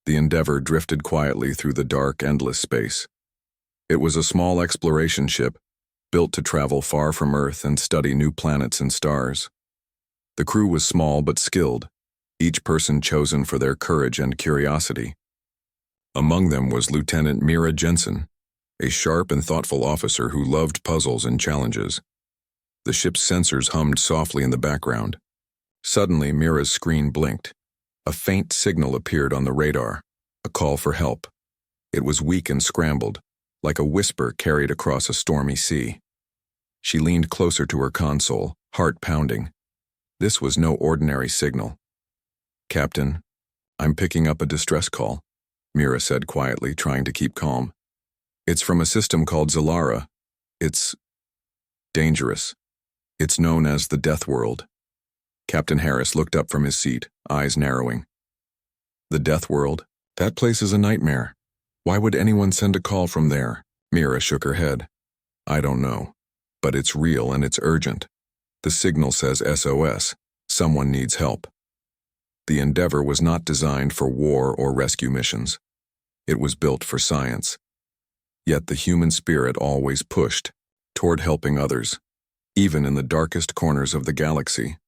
The Endeavor drifted quietly through the dark, endless space. It was a small exploration ship, built to travel far from Earth and study new planets and stars. The crew was small but skilled, each person chosen for their courage and curiosity. Among them was Lieutenant Mira Jensen, a sharp and thoughtful officer who loved puzzles and challenges. The ship's sensors hummed softly in the background. Suddenly, Mira's screen blinked. A faint signal appeared on the radar, a call for help. It was weak and scrambled, like a whisper carried across a stormy sea. She leaned closer to her console, heart pounding. This was no ordinary signal. "Captain, I'm picking up a distress call," Mira said quietly, trying to keep calm. "It's from a system called Zalara. It's dangerous. It's known as the Deathworld." Captain Harris looked up from his seat, eyes narrowing. "The Deathworld? That place is a nightmare. Why would anyone send a call from there?" Mira shook her head. "I don't know. But it's real and it's urgent. The signal says SOS. Someone needs help." The Endeavor was not designed for war or rescue missions. It was built for science. Yet the human spirit always pushed toward helping others, even in the darkest corners of the galaxy.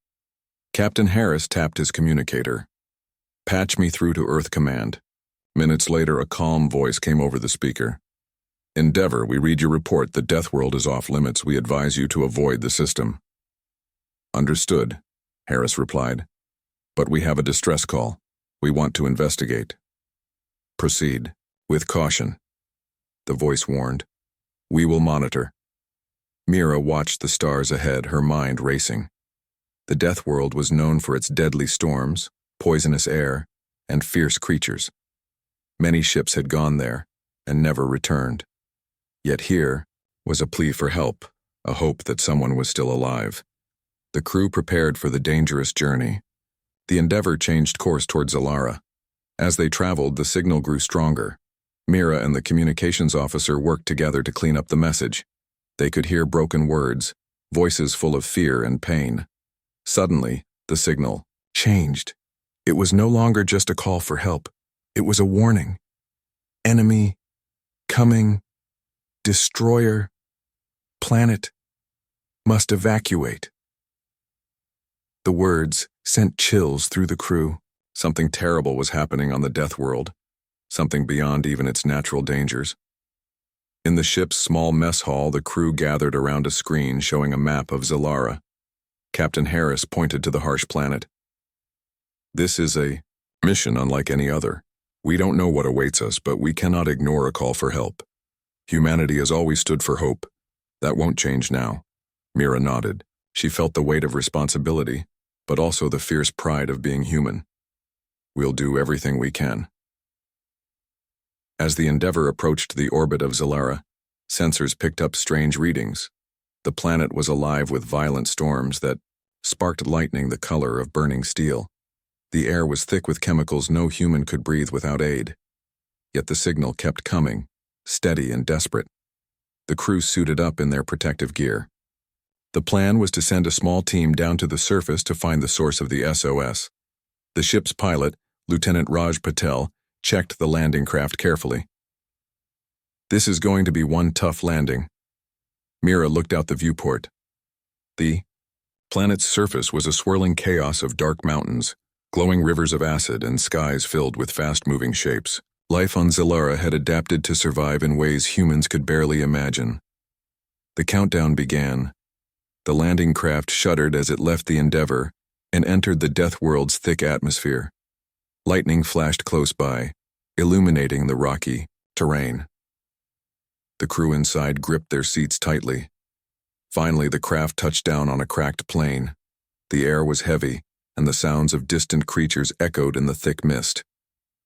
Captain Harris tapped his communicator. "Patch me through to Earth Command." Minutes later, a calm voice came over the speaker. "Endeavor, we read your report. The Deathworld is off limits. We advise you to avoid the system." "Understood," Harris replied. "But we have a distress call. We want to investigate." "Proceed, with caution," the voice warned. "We will monitor." Mira watched the stars ahead, her mind racing. The Deathworld was known for its deadly storms, poisonous air, and fierce creatures. Many ships had gone there and never returned. Yet here was a plea for help, a hope that someone was still alive. The crew prepared for the dangerous journey. The Endeavor changed course toward Zalara. As they traveled, the signal grew stronger. Mira and the communications officer worked together to clean up the message. They could hear broken words, voices full of fear and pain. Suddenly, the signal changed. It was no longer just a call for help. It was a warning. "Enemy, coming, destroyer, planet, must evacuate." The words sent chills through the crew. Something terrible was happening on the Deathworld, something beyond even its natural dangers. In the ship's small mess hall, the crew gathered around a screen showing a map of Zalara. Captain Harris pointed to the harsh planet. "This is a mission unlike any other. We don't know what awaits us, but we cannot ignore a call for help. Humanity has always stood for hope. That won't change now." Mira nodded. She felt the weight of responsibility, but also the fierce pride of being human. "We'll do everything we can." As the Endeavor approached the orbit of Zalara, sensors picked up strange readings. The planet was alive with violent storms that sparked lightning the color of burning steel. The air was thick with chemicals no human could breathe without aid. Yet the signal kept coming, steady and desperate. The crew suited up in their protective gear. The plan was to send a small team down to the surface to find the source of the SOS. The ship's pilot, Lieutenant Raj Patel, checked the landing craft carefully. "This is going to be one tough landing." Mira looked out the viewport. The planet's surface was a swirling chaos of dark mountains, glowing rivers of acid, and skies filled with fast-moving shapes. Life on Zalara had adapted to survive in ways humans could barely imagine. The countdown began. The landing craft shuddered as it left the Endeavor and entered the Deathworld's thick atmosphere. Lightning flashed close by, illuminating the rocky terrain. The crew inside gripped their seats tightly. Finally, the craft touched down on a cracked plain. The air was heavy, and the sounds of distant creatures echoed in the thick mist.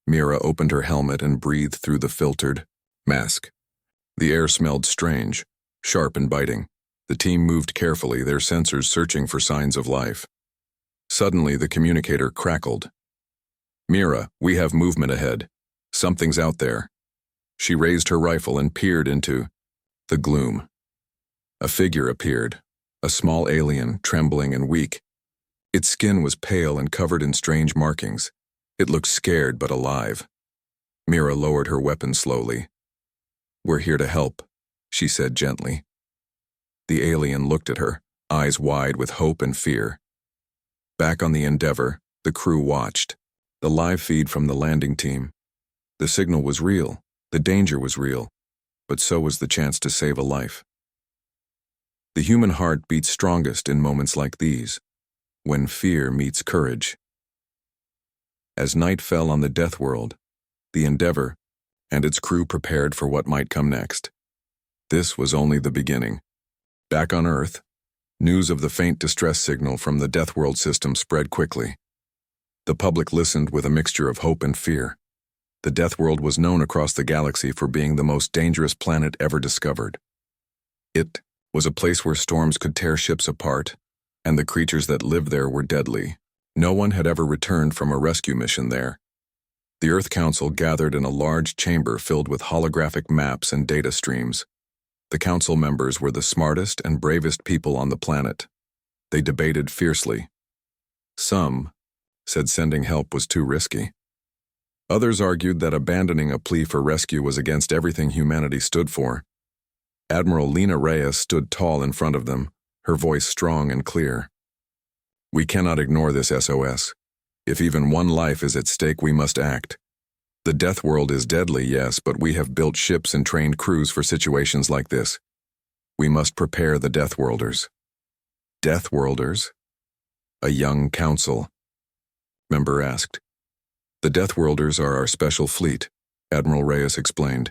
Mira opened her helmet and breathed through the filtered mask. The air smelled strange, sharp and biting. The team moved carefully, their sensors searching for signs of life. Suddenly, the communicator crackled. "Mira, we have movement ahead. Something's out there." She raised her rifle and peered into the gloom. A figure appeared, a small alien, trembling and weak. Its skin was pale and covered in strange markings. It looked scared but alive. Mira lowered her weapon slowly. "We're here to help," she said gently. The alien looked at her, eyes wide with hope and fear. Back on the Endeavor, the crew watched. The live feed from the landing team. The signal was real, the danger was real, but so was the chance to save a life. The human heart beats strongest in moments like these, when fear meets courage. As night fell on the Death World, the Endeavor and its crew prepared for what might come next. This was only the beginning. Back on Earth, news of the faint distress signal from the Death World system spread quickly. The public listened with a mixture of hope and fear. The Death World was known across the galaxy for being the most dangerous planet ever discovered. It was a place where storms could tear ships apart, and the creatures that lived there were deadly. No one had ever returned from a rescue mission there. The Earth Council gathered in a large chamber filled with holographic maps and data streams. The council members were the smartest and bravest people on the planet. They debated fiercely. Some said sending help was too risky. Others argued that abandoning a plea for rescue was against everything humanity stood for. Admiral Lena Reyes stood tall in front of them, her voice strong and clear. "We cannot ignore this SOS. If even one life is at stake, we must act. The Death World is deadly, yes, but we have built ships and trained crews for situations like this. We must prepare the Deathworlders." Deathworlders? A young council member asked. "The Deathworlders are our special fleet," Admiral Reyes explained.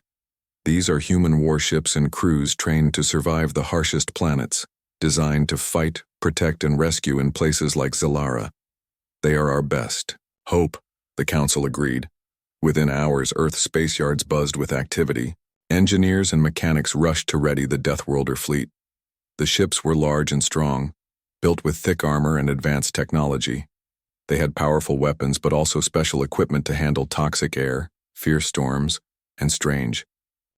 "These are human warships and crews trained to survive the harshest planets, designed to fight, protect, and rescue in places like Zalara. They are our best hope," the council agreed. Within hours, Earth space yards buzzed with activity. Engineers and mechanics rushed to ready the Deathworlder fleet. The ships were large and strong, built with thick armor and advanced technology. They had powerful weapons but also special equipment to handle toxic air, fierce storms, and strange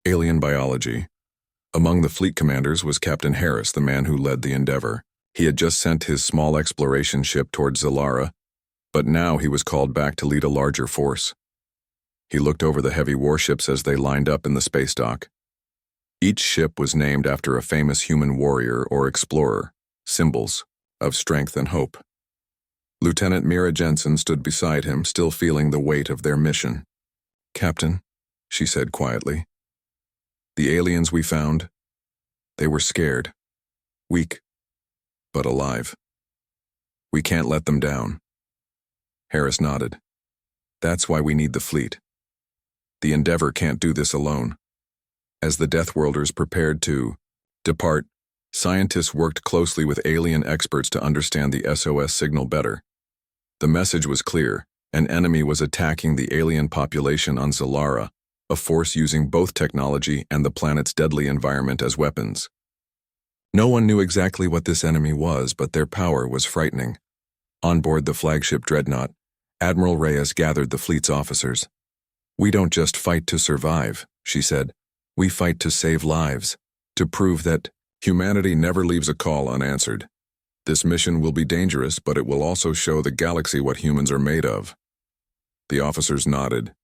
alien biology. Among the fleet commanders was Captain Harris, the man who led the Endeavor. He had just sent his small exploration ship towards Zalara, but now he was called back to lead a larger force. He looked over the heavy warships as they lined up in the space dock. Each ship was named after a famous human warrior or explorer, symbols of strength and hope. Lieutenant Mira Jensen stood beside him, still feeling the weight of their mission. "Captain," she said quietly, "the aliens we found, they were scared, weak, but alive. We can't let them down." Harris nodded. "That's why we need the fleet. The Endeavor can't do this alone." As the Deathworlders prepared to depart, scientists worked closely with alien experts to understand the SOS signal better. The message was clear: an enemy was attacking the alien population on Zalara, a force using both technology and the planet's deadly environment as weapons. No one knew exactly what this enemy was, but their power was frightening. On board the flagship dreadnought, Admiral Reyes gathered the fleet's officers. "We don't just fight to survive," she said. "We fight to save lives, to prove that humanity never leaves a call unanswered. This mission will be dangerous, but it will also show the galaxy what humans are made of." The officers nodded,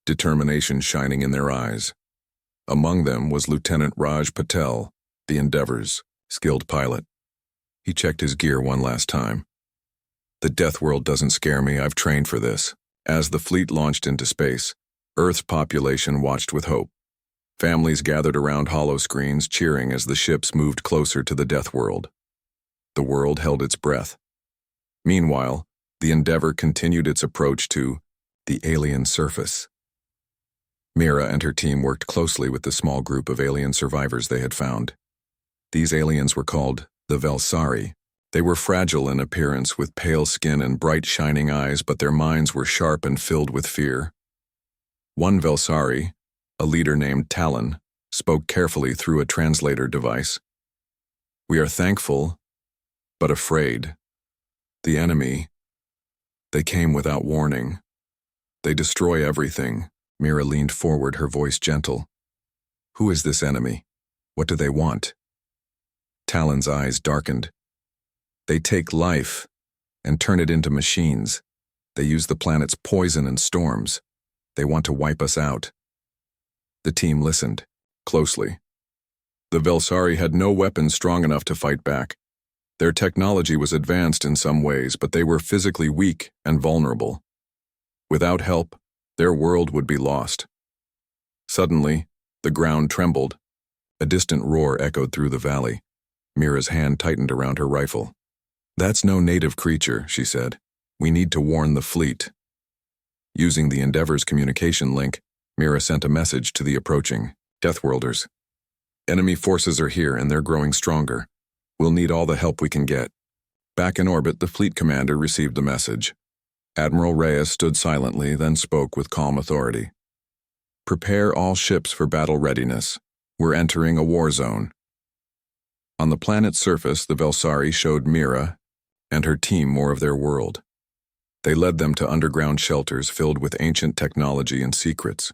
determination shining in their eyes. Among them was Lieutenant Raj Patel, the Endeavor's skilled pilot. He checked his gear one last time. "The Death World doesn't scare me, I've trained for this." As the fleet launched into space, Earth's population watched with hope. Families gathered around holoscreens, cheering as the ships moved closer to the Death World. The world held its breath. Meanwhile, the Endeavor continued its approach to the alien surface. Mira and her team worked closely with the small group of alien survivors they had found. These aliens were called the Velsari. They were fragile in appearance with pale skin and bright shining eyes, but their minds were sharp and filled with fear. One Velsari, a leader named Talon, spoke carefully through a translator device. "We are thankful, but afraid. The enemy, they came without warning. They destroy everything." Mira leaned forward, her voice gentle. "Who is this enemy? What do they want?" Talon's eyes darkened. "They take life and turn it into machines. They use the planet's poison and storms. They want to wipe us out. The team listened, closely. The Velsari had no weapons strong enough to fight back. Their technology was advanced in some ways, but they were physically weak and vulnerable. Without help, their world would be lost. Suddenly, the ground trembled. A distant roar echoed through the valley. Mira's hand tightened around her rifle. "That's no native creature," she said. "We need to warn the fleet." Using the Endeavor's communication link, Mira sent a message to the approaching Deathworlders. "Enemy forces are here and they're growing stronger. We'll need all the help we can get." Back in orbit, the fleet commander received the message. Admiral Reyes stood silently, then spoke with calm authority. "Prepare all ships for battle readiness. We're entering a war zone." On the planet's surface, the Velsari showed Mira and her team more of their world. They led them to underground shelters filled with ancient technology and secrets.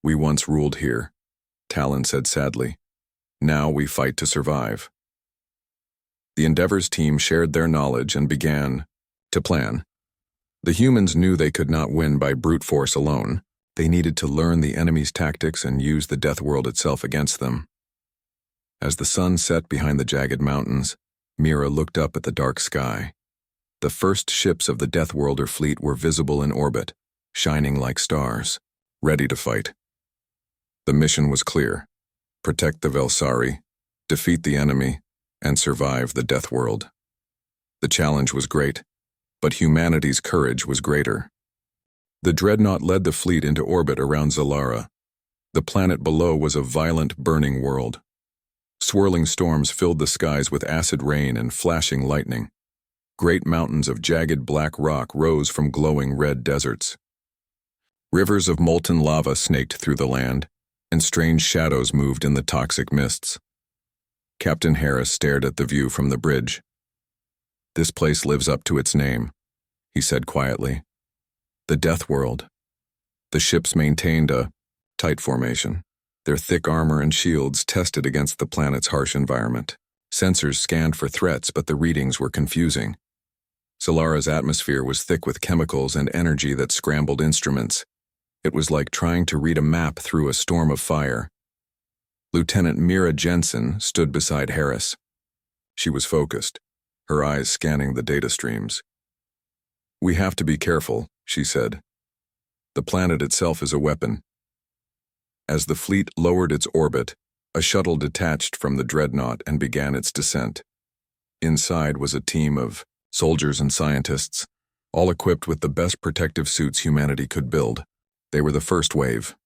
"We once ruled here," Talon said sadly. "Now we fight to survive." The Endeavor's team shared their knowledge and began to plan. The humans knew they could not win by brute force alone. They needed to learn the enemy's tactics and use the death world itself against them. As the sun set behind the jagged mountains, Mira looked up at the dark sky. The first ships of the Deathworlder fleet were visible in orbit, shining like stars, ready to fight. The mission was clear: protect the Velsari, defeat the enemy, and survive the death world. The challenge was great, but humanity's courage was greater. The dreadnought led the fleet into orbit around Zalara. The planet below was a violent, burning world. Swirling storms filled the skies with acid rain and flashing lightning. Great mountains of jagged black rock rose from glowing red deserts. Rivers of molten lava snaked through the land, and strange shadows moved in the toxic mists. Captain Harris stared at the view from the bridge. "This place lives up to its name," he said quietly. "The Death World." The ships maintained a tight formation. Their thick armor and shields tested against the planet's harsh environment. Sensors scanned for threats, but the readings were confusing. Solara's atmosphere was thick with chemicals and energy that scrambled instruments. It was like trying to read a map through a storm of fire. Lieutenant Mira Jensen stood beside Harris. She was focused, her eyes scanning the data streams. "We have to be careful," she said. "The planet itself is a weapon." As the fleet lowered its orbit, a shuttle detached from the dreadnought and began its descent. Inside was a team of soldiers and scientists, all equipped with the best protective suits humanity could build. They were the first wave,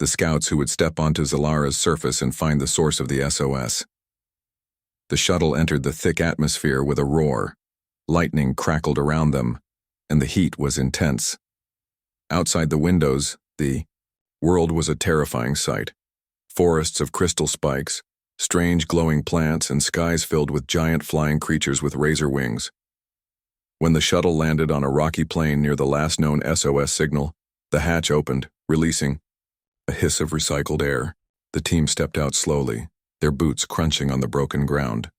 the scouts who would step onto Zalara's surface and find the source of the SOS. The shuttle entered the thick atmosphere with a roar. Lightning crackled around them, and the heat was intense. Outside the windows, the world was a terrifying sight. Forests of crystal spikes, strange glowing plants, and skies filled with giant flying creatures with razor wings. When the shuttle landed on a rocky plain near the last known SOS signal, the hatch opened, releasing a hiss of recycled air. The team stepped out slowly, their boots crunching on the broken ground.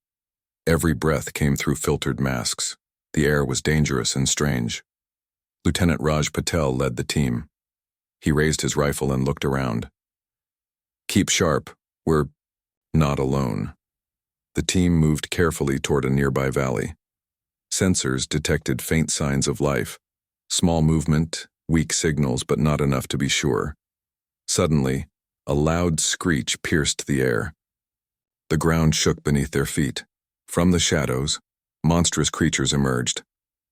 Every breath came through filtered masks. The air was dangerous and strange. Lieutenant Raj Patel led the team. He raised his rifle and looked around. "Keep sharp. We're not alone." The team moved carefully toward a nearby valley. Sensors detected faint signs of life. Small movement, weak signals, but not enough to be sure. Suddenly, a loud screech pierced the air. The ground shook beneath their feet. From the shadows, monstrous creatures emerged.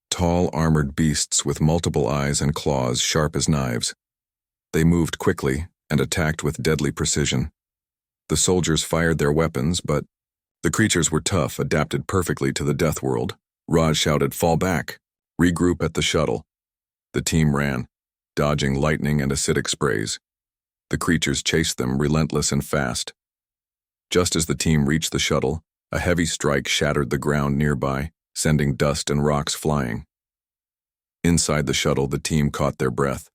Tall, armored beasts with multiple eyes and claws sharp as knives. They moved quickly and attacked with deadly precision. The soldiers fired their weapons, but the creatures were tough, adapted perfectly to the death world. Raj shouted, "Fall back! Regroup at the shuttle." The team ran, dodging lightning and acidic sprays. The creatures chased them, relentless and fast. Just as the team reached the shuttle, a heavy strike shattered the ground nearby, sending dust and rocks flying. Inside the shuttle, the team caught their breath.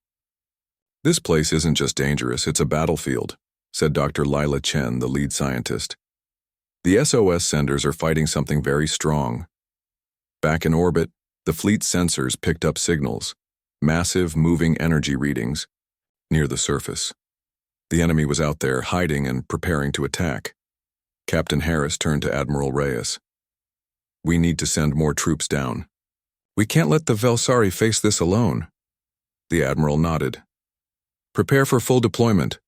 "This place isn't just dangerous, it's a battlefield," said Dr. Lila Chen, the lead scientist. "The SOS senders are fighting something very strong." Back in orbit, the fleet sensors picked up signals, massive moving energy readings, near the surface. The enemy was out there, hiding and preparing to attack. Captain Harris turned to Admiral Reyes. "We need to send more troops down. We can't let the Velsari face this alone." The Admiral nodded. "Prepare for full deployment.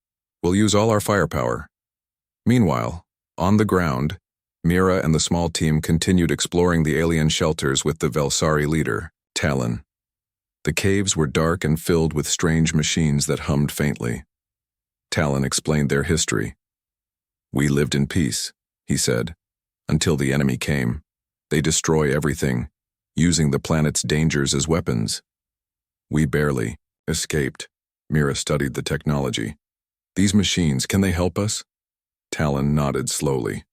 We'll use all our firepower." Meanwhile, on the ground, Mira and the small team continued exploring the alien shelters with the Velsari leader, Talon. The caves were dark and filled with strange machines that hummed faintly. Talon explained their history. "We lived in peace," he said, "until the enemy came. They destroy everything, using the planet's dangers as weapons. We barely escaped." Mira studied the technology. "These machines, can they help us?" Talon nodded slowly.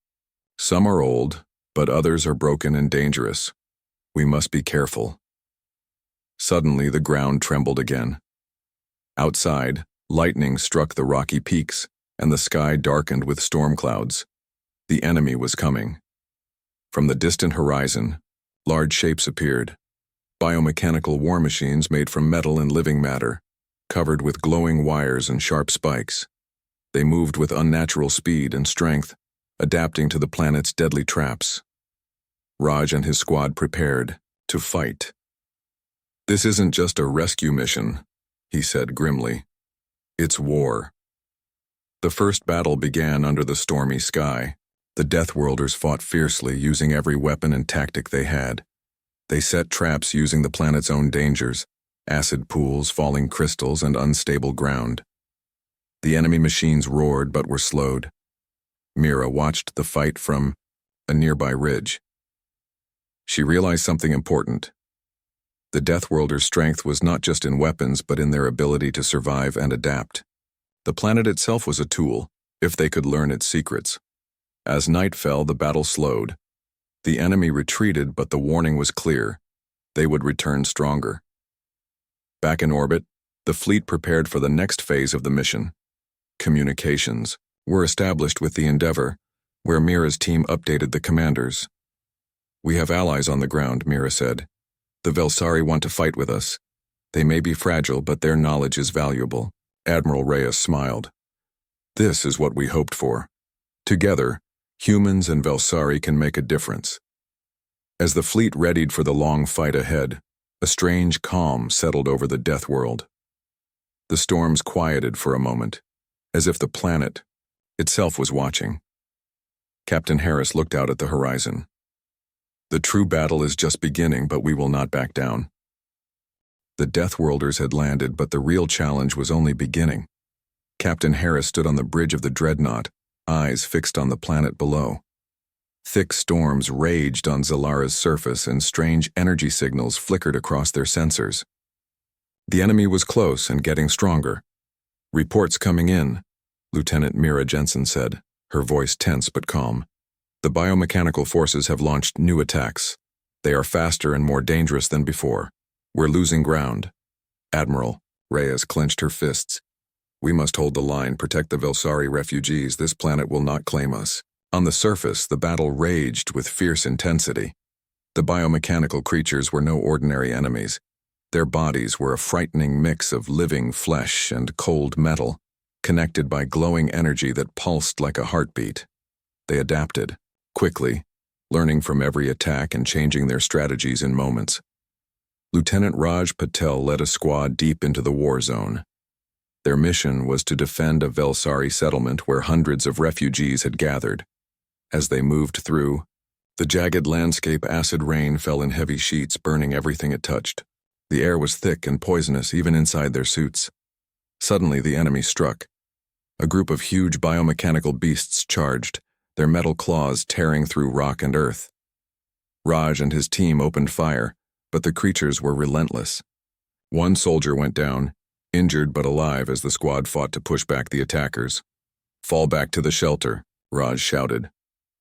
"Some are old, but others are broken and dangerous. We must be careful." Suddenly, the ground trembled again. Outside, lightning struck the rocky peaks, and the sky darkened with storm clouds. The enemy was coming. From the distant horizon, large shapes appeared. Biomechanical war machines made from metal and living matter, covered with glowing wires and sharp spikes. They moved with unnatural speed and strength, adapting to the planet's deadly traps. Raj and his squad prepared to fight. "This isn't just a rescue mission," he said grimly. "It's war." The first battle began under the stormy sky. The Deathworlders fought fiercely, using every weapon and tactic they had. They set traps using the planet's own dangers: acid pools, falling crystals, and unstable ground. The enemy machines roared but were slowed. Mira watched the fight from a nearby ridge. She realized something important. The Deathworlders' strength was not just in weapons, but in their ability to survive and adapt. The planet itself was a tool, if they could learn its secrets. As night fell, the battle slowed. The enemy retreated, but the warning was clear: they would return stronger. Back in orbit, the fleet prepared for the next phase of the mission. Communications were established with the Endeavor, where Mira's team updated the commanders. "We have allies on the ground," Mira said. "The Velsari want to fight with us. They may be fragile, but their knowledge is valuable." Admiral Reyes smiled. "This is what we hoped for. Together, humans and Velsari can make a difference." As the fleet readied for the long fight ahead, a strange calm settled over the Death World. The storms quieted for a moment, as if the planet itself was watching. Captain Harris looked out at the horizon. "The true battle is just beginning, but we will not back down." The Deathworlders had landed, but the real challenge was only beginning. Captain Harris stood on the bridge of the dreadnought, eyes fixed on the planet below. Thick storms raged on Zalara's surface, and strange energy signals flickered across their sensors. The enemy was close and getting stronger. "Reports coming in," Lieutenant Mira Jensen said, her voice tense but calm. "The biomechanical forces have launched new attacks. They are faster and more dangerous than before. We're losing ground." "Admiral," Reyes clenched her fists. "We must hold the line, protect the Velsari refugees. This planet will not claim us." On the surface, the battle raged with fierce intensity. The biomechanical creatures were no ordinary enemies. Their bodies were a frightening mix of living flesh and cold metal, connected by glowing energy that pulsed like a heartbeat. They adapted, quickly, learning from every attack and changing their strategies in moments. Lieutenant Raj Patel led a squad deep into the war zone. Their mission was to defend a Velsari settlement where hundreds of refugees had gathered. As they moved through, the jagged landscape acid rain fell in heavy sheets, burning everything it touched. The air was thick and poisonous even inside their suits. Suddenly the enemy struck. A group of huge biomechanical beasts charged, their metal claws tearing through rock and earth. Raj and his team opened fire, but the creatures were relentless. One soldier went down, injured but alive, as the squad fought to push back the attackers. "Fall back to the shelter," Raj shouted.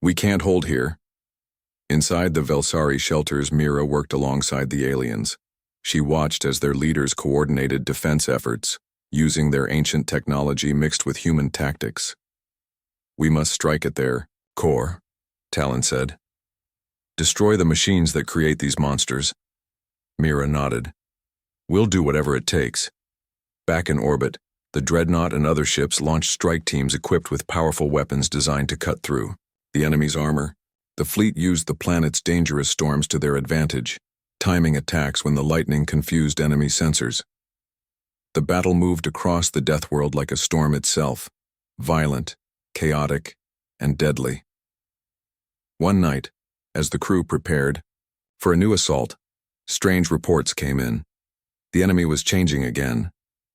"We can't hold here." Inside the Velsari shelters, Mira worked alongside the aliens. She watched as their leaders coordinated defense efforts, using their ancient technology mixed with human tactics. "We must strike at their core," Talon said. "Destroy the machines that create these monsters." Mira nodded. "We'll do whatever it takes." Back in orbit, The dreadnought and other ships launched strike teams equipped with powerful weapons designed to cut through the enemy's armor. The fleet used the planet's dangerous storms to their advantage, timing attacks when the lightning confused enemy sensors. The battle moved across the Death World like a storm itself, violent, chaotic, and deadly. One night, as the crew prepared for a new assault, strange reports came in. The enemy was changing again.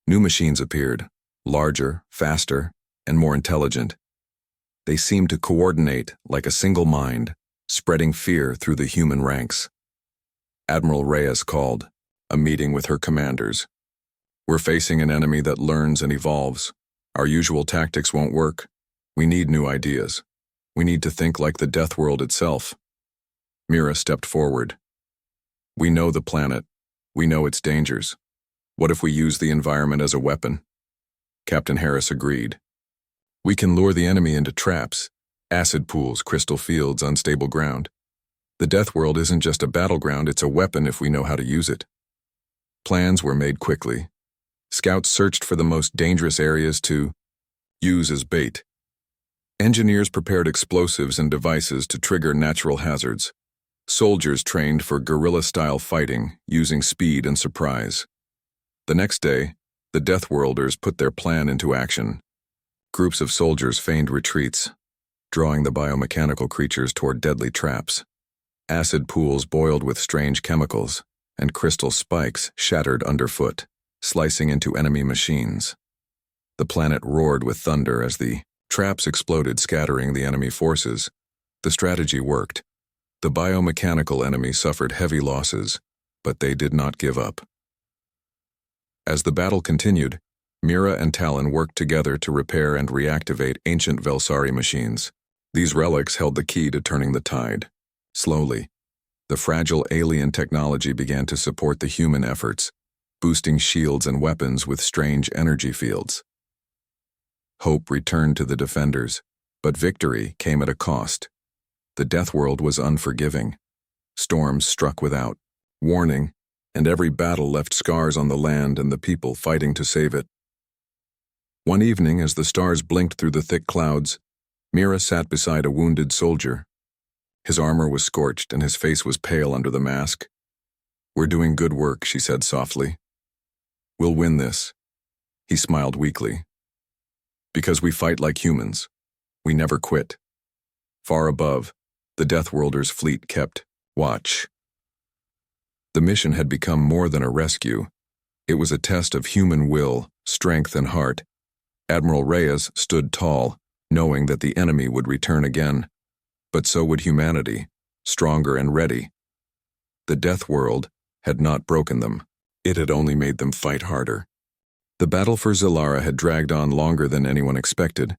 New machines appeared, larger, faster, and more intelligent. They seemed to coordinate like a single mind, spreading fear through the human ranks. Admiral Reyes called a meeting with her commanders. "We're facing an enemy that learns and evolves. Our usual tactics won't work. We need new ideas. We need to think like the Death World itself." Mira stepped forward. "We know the planet. We know its dangers. What if we use the environment as a weapon?" Captain Harris agreed. "We can lure the enemy into traps, acid pools, crystal fields, unstable ground. The Death World isn't just a battleground, it's a weapon if we know how to use it." Plans were made quickly. Scouts searched for the most dangerous areas to use as bait. Engineers prepared explosives and devices to trigger natural hazards. Soldiers trained for guerrilla-style fighting, using speed and surprise. The next day, the Deathworlders put their plan into action. Groups of soldiers feigned retreats, drawing the biomechanical creatures toward deadly traps. Acid pools boiled with strange chemicals, and crystal spikes shattered underfoot, slicing into enemy machines. The planet roared with thunder as the traps exploded, scattering the enemy forces. The strategy worked. The biomechanical enemy suffered heavy losses, but they did not give up. As the battle continued, Mira and Talon worked together to repair and reactivate ancient Velsari machines. These relics held the key to turning the tide. Slowly, the fragile alien technology began to support the human efforts, boosting shields and weapons with strange energy fields. Hope returned to the defenders, but victory came at a cost. The Death World was unforgiving. Storms struck without warning, and every battle left scars on the land and the people fighting to save it. One evening, as the stars blinked through the thick clouds, Mira sat beside a wounded soldier. His armor was scorched and his face was pale under the mask. "We're doing good work," she said softly. "We'll win this." He smiled weakly. "Because we fight like humans. We never quit." Far above, the Deathworlders' fleet kept watch. The mission had become more than a rescue. It was a test of human will, strength, and heart. Admiral Reyes stood tall, knowing that the enemy would return again. But so would humanity, stronger and ready. The Death World had not broken them. It had only made them fight harder. The battle for Zilara had dragged on longer than anyone expected.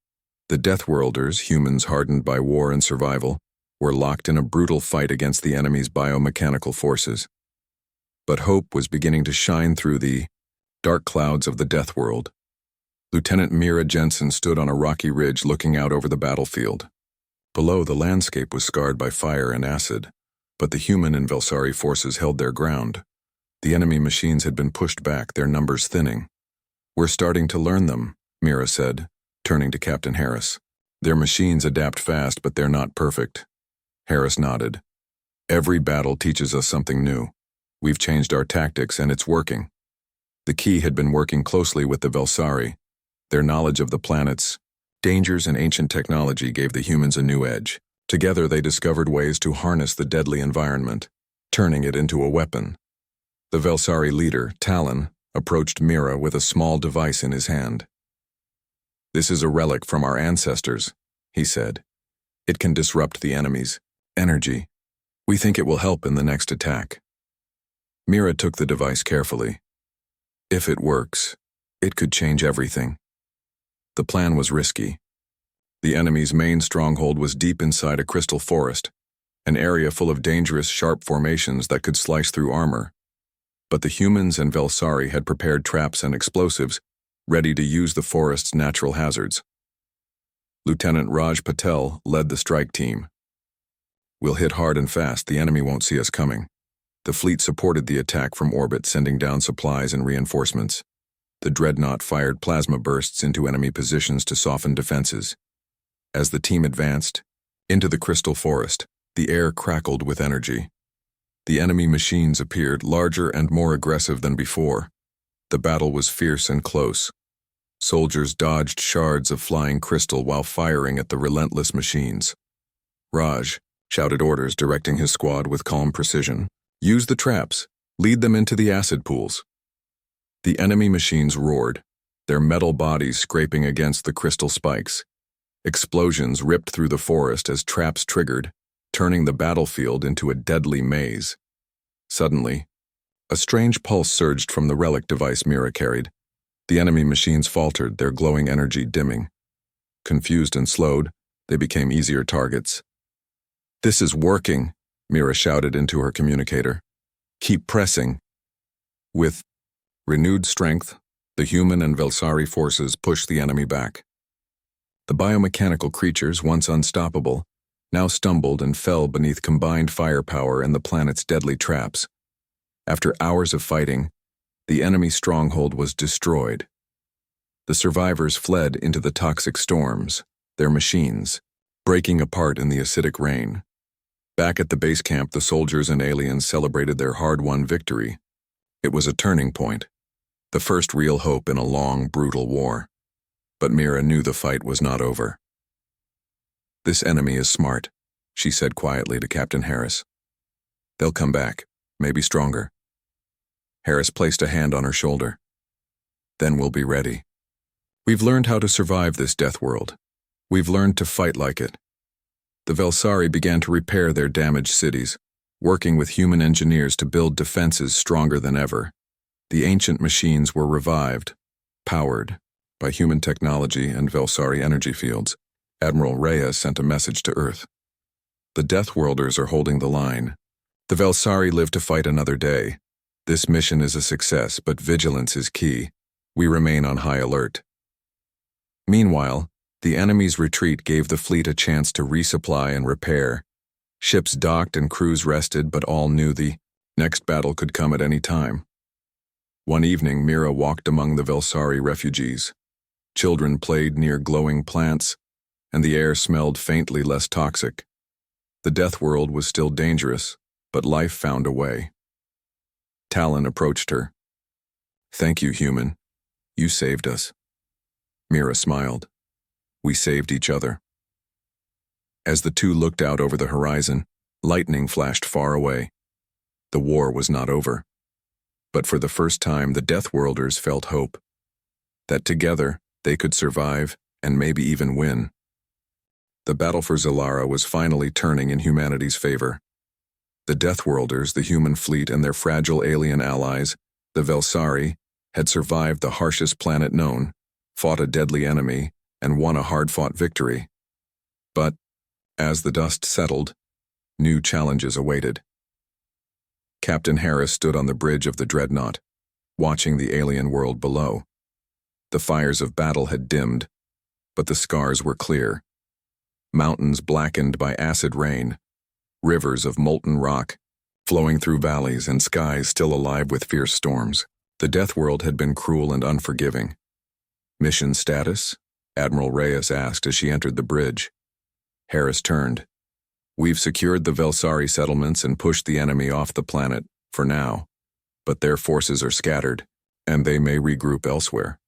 The Deathworlders, humans hardened by war and survival, were locked in a brutal fight against the enemy's biomechanical forces. But hope was beginning to shine through the dark clouds of the Death World. Lieutenant Mira Jensen stood on a rocky ridge looking out over the battlefield. Below, the landscape was scarred by fire and acid, but the human and Velsari forces held their ground. The enemy machines had been pushed back, their numbers thinning. "We're starting to learn them," Mira said, turning to Captain Harris. "Their machines adapt fast, but they're not perfect." Harris nodded. "Every battle teaches us something new. We've changed our tactics, and it's working." The Key had been working closely with the Velsari. Their knowledge of the planet's dangers and ancient technology gave the humans a new edge. Together, they discovered ways to harness the deadly environment, turning it into a weapon. The Velsari leader, Talon, approached Mira with a small device in his hand. "This is a relic from our ancestors," he said. "It can disrupt the enemy's energy. We think it will help in the next attack." Mira took the device carefully. If it works, it could change everything. The plan was risky. The enemy's main stronghold was deep inside a crystal forest, an area full of dangerous, sharp formations that could slice through armor. But the humans and Velsari had prepared traps and explosives, ready to use the forest's natural hazards. Lieutenant Raj Patel led the strike team. "We'll hit hard and fast, the enemy won't see us coming." The fleet supported the attack from orbit, sending down supplies and reinforcements. The dreadnought fired plasma bursts into enemy positions to soften defenses. As the team advanced into the crystal forest, the air crackled with energy. The enemy machines appeared larger and more aggressive than before. The battle was fierce and close. Soldiers dodged shards of flying crystal while firing at the relentless machines. Raj shouted orders, directing his squad with calm precision. Use the traps. Lead them into the acid pools. The enemy machines roared, their metal bodies scraping against the crystal spikes. Explosions ripped through the forest as traps triggered, turning the battlefield into a deadly maze. Suddenly, a strange pulse surged from the relic device Mira carried. The enemy machines faltered, their glowing energy dimming. Confused and slowed, they became easier targets. "This is working," Mira shouted into her communicator. "Keep pressing." With renewed strength, the human and Velsari forces pushed the enemy back. The biomechanical creatures, once unstoppable, now stumbled and fell beneath combined firepower and the planet's deadly traps. After hours of fighting, the enemy stronghold was destroyed. The survivors fled into the toxic storms, their machines, breaking apart in the acidic rain. Back at the base camp, the soldiers and aliens celebrated their hard-won victory. It was a turning point, the first real hope in a long, brutal war. But Mira knew the fight was not over. "This enemy is smart," she said quietly to Captain Harris. "They'll come back, maybe stronger." Harris placed a hand on her shoulder. "Then we'll be ready. We've learned how to survive this death world. We've learned to fight like it." The Velsari began to repair their damaged cities, working with human engineers to build defenses stronger than ever. The ancient machines were revived, powered by human technology and Velsari energy fields. Admiral Reyes sent a message to Earth. "The Deathworlders are holding the line. The Velsari live to fight another day. This mission is a success, but vigilance is key. We remain on high alert." Meanwhile, the enemy's retreat gave the fleet a chance to resupply and repair. Ships docked and crews rested, but all knew the next battle could come at any time. One evening, Mira walked among the Velsari refugees. Children played near glowing plants, and the air smelled faintly less toxic. The death world was still dangerous, but life found a way. Talon approached her. "Thank you, human. You saved us." Mira smiled. "We saved each other." As the two looked out over the horizon, lightning flashed far away. The war was not over. But for the first time, the Deathworlders felt hope. That together, they could survive and maybe even win. The battle for Zalara was finally turning in humanity's favor. The Deathworlders, the human fleet, and their fragile alien allies, the Velsari, had survived the harshest planet known, fought a deadly enemy, and won a hard-fought victory. But, as the dust settled, new challenges awaited. Captain Harris stood on the bridge of the dreadnought, watching the alien world below. The fires of battle had dimmed, but the scars were clear. Mountains blackened by acid rain, rivers of molten rock flowing through valleys, and skies still alive with fierce storms. The death world had been cruel and unforgiving. "Mission status?" Admiral Reyes asked as she entered the bridge. Harris turned. "We've secured the Velsari settlements and pushed the enemy off the planet, for now. But their forces are scattered, and they may regroup elsewhere."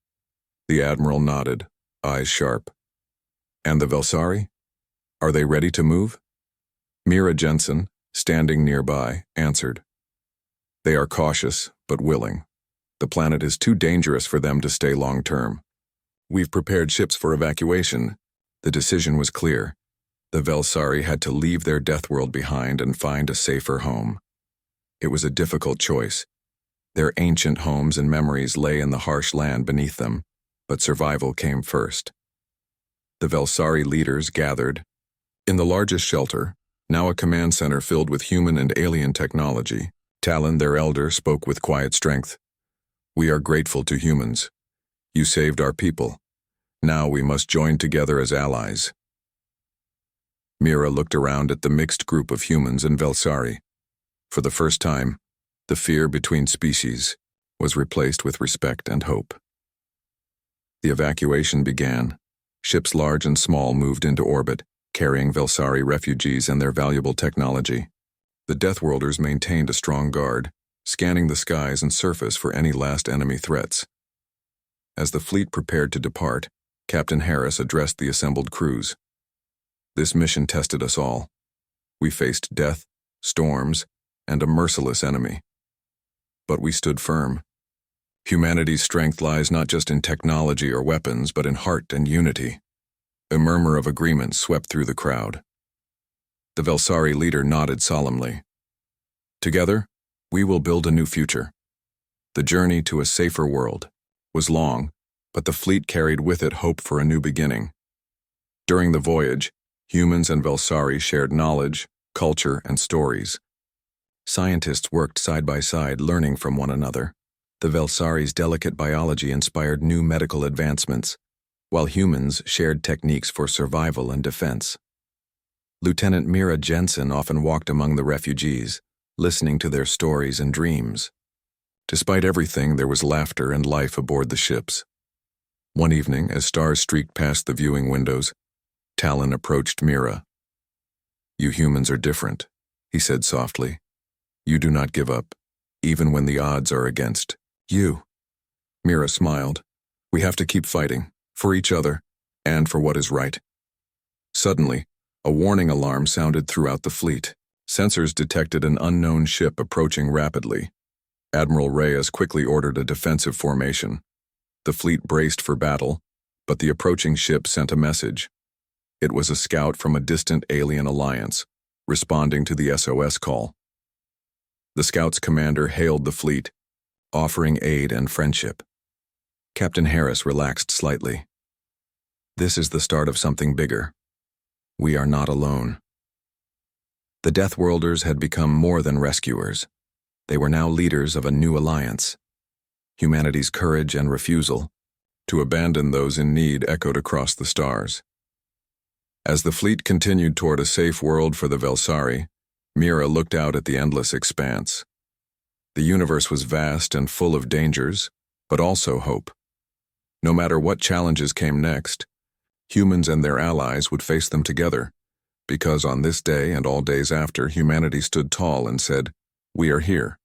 The Admiral nodded, eyes sharp. "And the Velsari? Are they ready to move?" Mira Jensen, standing nearby, answered. "They are cautious, but willing. The planet is too dangerous for them to stay long-term. We've prepared ships for evacuation." The decision was clear. The Velsari had to leave their death world behind and find a safer home. It was a difficult choice. Their ancient homes and memories lay in the harsh land beneath them, but survival came first. The Velsari leaders gathered in the largest shelter, now a command center filled with human and alien technology. Talon, their elder, spoke with quiet strength. "We are grateful to humans. You saved our people. Now we must join together as allies." Mira looked around at the mixed group of humans and Velsari. For the first time, the fear between species was replaced with respect and hope. The evacuation began. Ships large and small moved into orbit, carrying Velsari refugees and their valuable technology. The Deathworlders maintained a strong guard, scanning the skies and surface for any last enemy threats. As the fleet prepared to depart, Captain Harris addressed the assembled crews. This mission tested us all. We faced death, storms, and a merciless enemy. But we stood firm. Humanity's strength lies not just in technology or weapons, but in heart and unity. A murmur of agreement swept through the crowd. The Velsari leader nodded solemnly. Together, we will build a new future. The journey to a safer world was long, but the fleet carried with it hope for a new beginning. During the voyage, humans and Velsari shared knowledge, culture, and stories. Scientists worked side by side, learning from one another. The Velsari's delicate biology inspired new medical advancements, while humans shared techniques for survival and defense. Lieutenant Mira Jensen often walked among the refugees, listening to their stories and dreams. Despite everything, there was laughter and life aboard the ships. One evening, as stars streaked past the viewing windows, Talon approached Mira. "You humans are different," he said softly. "You do not give up, even when the odds are against you." Mira smiled. "We have to keep fighting, for each other, and for what is right." Suddenly, a warning alarm sounded throughout the fleet. Sensors detected an unknown ship approaching rapidly. Admiral Reyes quickly ordered a defensive formation. The fleet braced for battle, but the approaching ship sent a message. It was a scout from a distant alien alliance, responding to the SOS call. The scout's commander hailed the fleet, offering aid and friendship. Captain Harris relaxed slightly. "This is the start of something bigger. We are not alone." The Deathworlders had become more than rescuers. They were now leaders of a new alliance. Humanity's courage and refusal to abandon those in need echoed across the stars. As the fleet continued toward a safe world for the Velsari, Mira looked out at the endless expanse. The universe was vast and full of dangers, but also hope. No matter what challenges came next, humans and their allies would face them together, because on this day and all days after, humanity stood tall and said, "We are here."